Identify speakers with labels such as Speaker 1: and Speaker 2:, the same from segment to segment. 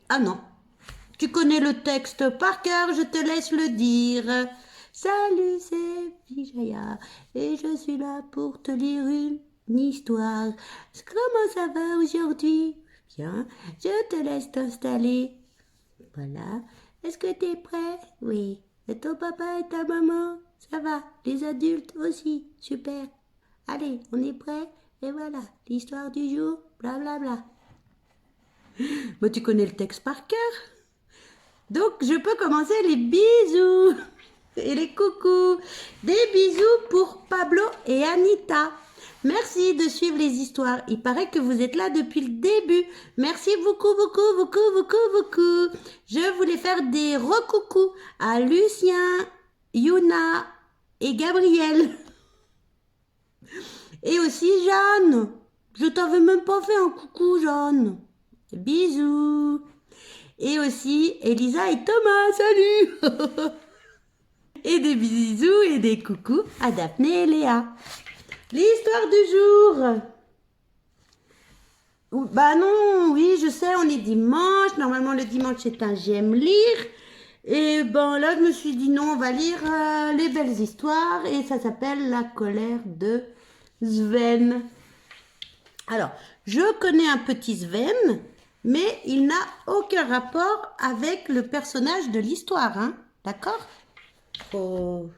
Speaker 1: Ah non, tu connais le texte par cœur, je te laisse le dire. Salut, c'est Vijaya et je suis là pour te lire une histoire. Comment ça va aujourd'hui? Bien, je te laisse t'installer. Voilà. Est-ce que tu es prêt? Oui. Et ton papa et ta maman? Ça va. Les adultes aussi. Super. Allez, on est prêt? Et voilà, l'histoire du jour, blablabla. Bla bla. Bah, tu connais le texte par cœur. Donc, je peux commencer les bisous et les coucous. Des bisous pour Pablo et Anita. Merci de suivre les histoires. Il paraît que vous êtes là depuis le début. Merci beaucoup, beaucoup, beaucoup, beaucoup, beaucoup. Je voulais faire des recoucous à Lucien, Yuna et Gabriel. Et aussi Jeanne. Je t'avais même pas fait un coucou, Jeanne. Bisous. Et aussi Elisa et Thomas, salut. Et des bisous et des coucous à Daphné et Léa. L'histoire du jour. Bah non, oui, je sais, on est dimanche. Normalement, le dimanche, c'est un j'aime lire. Et ben là, je me suis dit non, on va lire les belles histoires. Et ça s'appelle La colère de Sven. Alors, je connais un petit Sven, mais il n'a aucun rapport avec le personnage de l'histoire, hein? D'accord? Oh,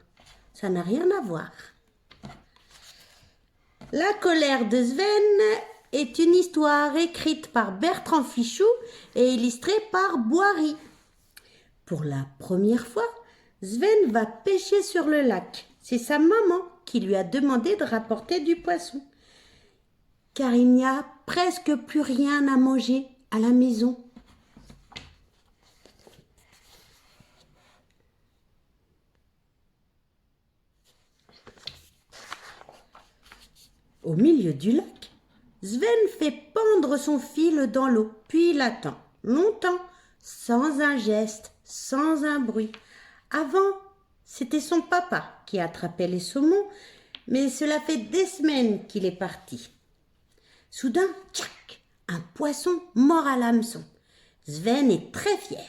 Speaker 1: ça n'a rien à voir. La colère de Sven est une histoire écrite par Bertrand Fichou et illustrée par Boiry. Pour la première fois, Sven va pêcher sur le lac. C'est sa maman qui lui a demandé de rapporter du poisson. Car il n'y a presque plus rien à manger à la maison. Au milieu du lac, Sven fait pendre son fil dans l'eau, puis il attend, longtemps, sans un geste, sans un bruit. Avant, c'était son papa qui attrapait les saumons, mais cela fait des semaines qu'il est parti. Soudain, tchac, un poisson mord à l'hameçon. Sven est très fier.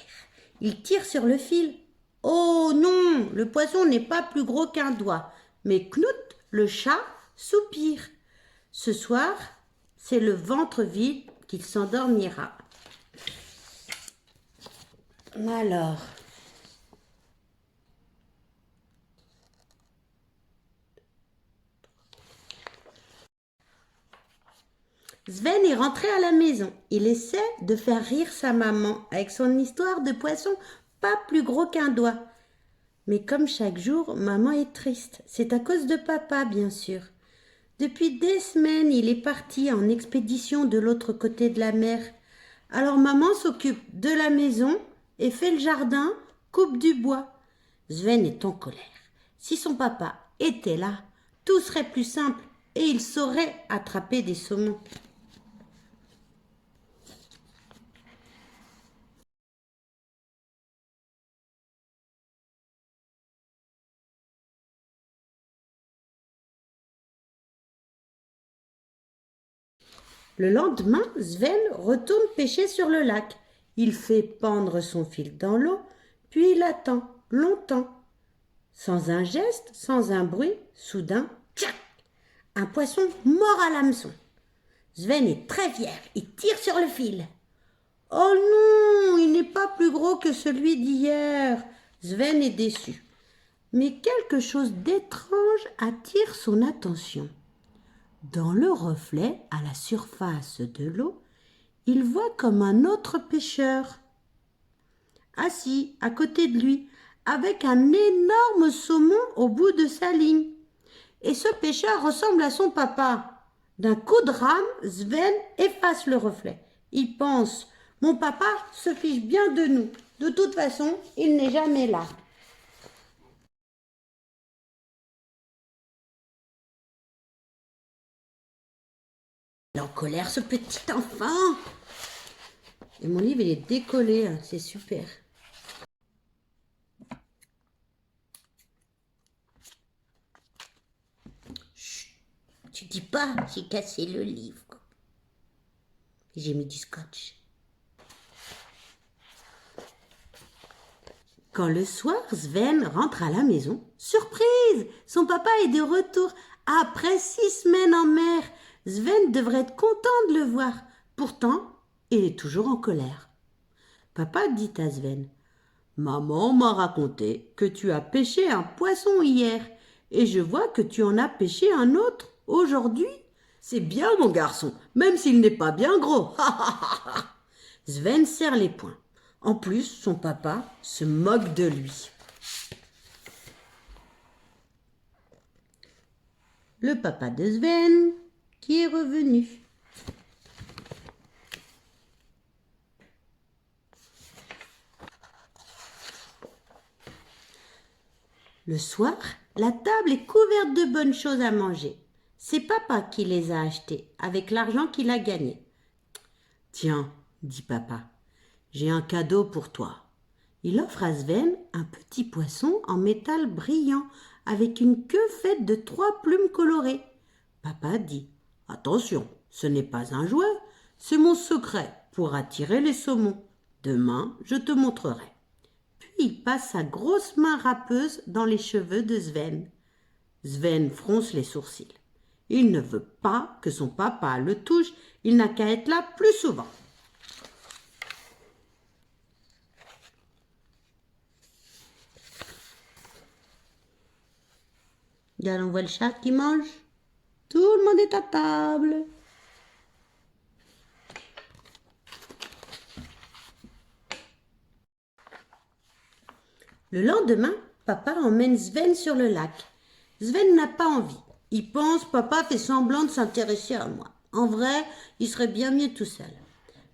Speaker 1: Il tire sur le fil. Oh non, le poisson n'est pas plus gros qu'un doigt. Mais Knut, le chat, soupire. Ce soir, c'est le ventre vide qu'il s'endormira. Alors, Sven est rentré à la maison. Il essaie de faire rire sa maman avec son histoire de poisson pas plus gros qu'un doigt. Mais comme chaque jour, maman est triste. C'est à cause de papa, bien sûr. Depuis des semaines, il est parti en expédition de l'autre côté de la mer. Alors maman s'occupe de la maison et fait le jardin, coupe du bois. Sven est en colère. Si son papa était là, tout serait plus simple et il saurait attraper des saumons. Le lendemain, Sven retourne pêcher sur le lac. Il fait pendre son fil dans l'eau, puis il attend longtemps. Sans un geste, sans un bruit, soudain, tchac, un poisson mord à l'hameçon. Sven est très fier, il tire sur le fil. Oh non, il n'est pas plus gros que celui d'hier. Sven est déçu. Mais quelque chose d'étrange attire son attention. Dans le reflet, à la surface de l'eau, il voit comme un autre pêcheur, assis à côté de lui, avec un énorme saumon au bout de sa ligne. Et ce pêcheur ressemble à son papa. D'un coup de rame, Sven efface le reflet. Il pense, mon papa se fiche bien de nous. De toute façon, il n'est jamais là. Il est en colère, ce petit enfant. Et mon livre, il est décollé, hein, c'est super. Chut, tu dis pas, j'ai cassé le livre. J'ai mis du scotch. Quand le soir, Sven rentre à la maison, surprise! Son papa est de retour. Après 6 semaines en mer, Sven devrait être content de le voir. Pourtant, il est toujours en colère. Papa dit à Sven: Maman m'a raconté que tu as pêché un poisson hier, et je vois que tu en as pêché un autre aujourd'hui. C'est bien, mon garçon, même s'il n'est pas bien gros. Sven serre les poings. En plus, son papa se moque de lui. Le papa de Sven qui est revenu. Le soir, la table est couverte de bonnes choses à manger. C'est papa qui les a achetées avec l'argent qu'il a gagné. Tiens, dit papa, j'ai un cadeau pour toi. Il offre à Sven un petit poisson en métal brillant avec une queue faite de 3 plumes colorées. Papa dit: Attention, ce n'est pas un jouet, c'est mon secret pour attirer les saumons. Demain, je te montrerai. Puis il passe sa grosse main râpeuse dans les cheveux de Sven. Sven fronce les sourcils. Il ne veut pas que son papa le touche, il n'a qu'à être là plus souvent. Regarde, on voit le chat qui mange. Tout le monde est à table. Le lendemain, papa emmène Sven sur le lac. Sven n'a pas envie. Il pense papa fait semblant de s'intéresser à moi. En vrai, il serait bien mieux tout seul.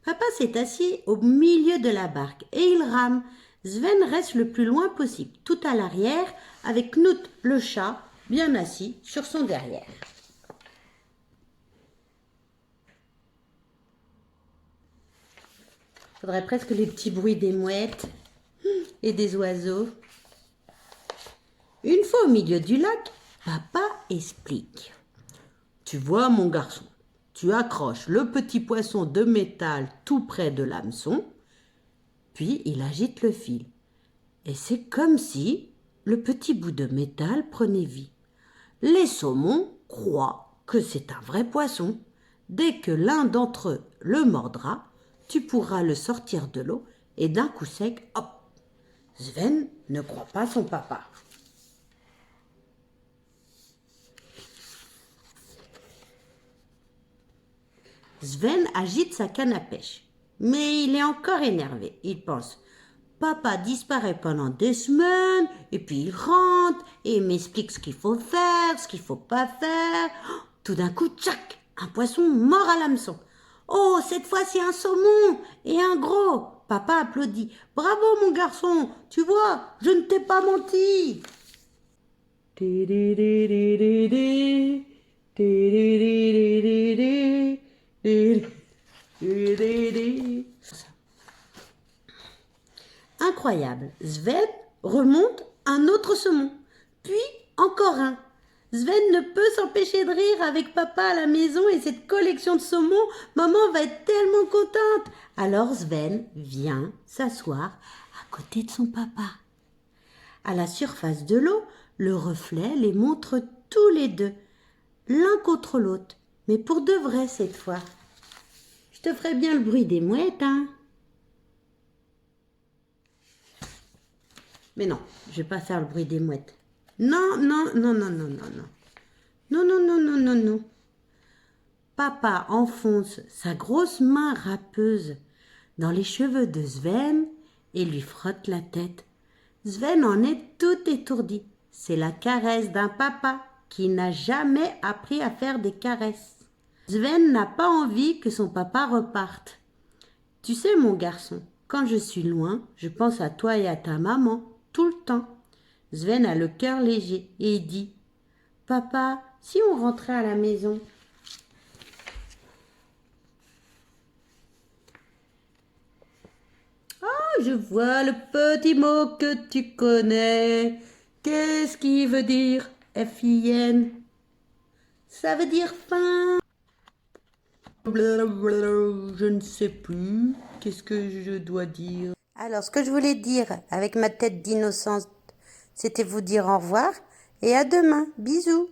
Speaker 1: Papa s'est assis au milieu de la barque et il rame. Sven reste le plus loin possible, tout à l'arrière, avec Knut le chat bien assis sur son derrière. Il faudrait presque les petits bruits des mouettes et des oiseaux. Une fois au milieu du lac, papa explique. Tu vois, mon garçon, tu accroches le petit poisson de métal tout près de l'hameçon, puis il agite le fil. Et c'est comme si le petit bout de métal prenait vie. Les saumons croient que c'est un vrai poisson. Dès que l'un d'entre eux le mordra, tu pourras le sortir de l'eau et d'un coup sec, hop! Sven ne croit pas son papa. Sven agite sa canne à pêche. Mais il est encore énervé. Il pense: Papa disparaît pendant des semaines, et puis il rentre, et il m'explique ce qu'il faut faire, ce qu'il faut pas faire. Tout d'un coup, tchac, un poisson mort à l'hameçon. Oh, cette fois c'est un saumon, et un gros. Papa applaudit. Bravo mon garçon, tu vois, je ne t'ai pas menti. Incroyable, Sven remonte un autre saumon, puis encore un. Sven ne peut s'empêcher de rire avec papa à la maison et cette collection de saumons. Maman va être tellement contente. Alors Sven vient s'asseoir à côté de son papa. À la surface de l'eau, le reflet les montre tous les deux, l'un contre l'autre, mais pour de vrai cette fois. Je te ferai bien le bruit des mouettes, hein? Mais non, je vais pas faire le bruit des mouettes. Non, non, non, non, non, non, non. Non, non, non, non, non, non. Papa enfonce sa grosse main râpeuse dans les cheveux de Sven et lui frotte la tête. Sven en est tout étourdi. C'est la caresse d'un papa qui n'a jamais appris à faire des caresses. Sven n'a pas envie que son papa reparte. Tu sais, mon garçon, quand je suis loin, je pense à toi et à ta maman, tout le temps. Sven a le cœur léger et il dit: Papa, si on rentrait à la maison? Ah, je vois le petit mot que tu connais. Qu'est-ce qui veut dire F-I-N? Ça veut dire faim. Je ne sais plus. Qu'est-ce que je dois dire? Alors, ce que je voulais dire avec ma tête d'innocente, c'était vous dire au revoir et à demain. Bisous.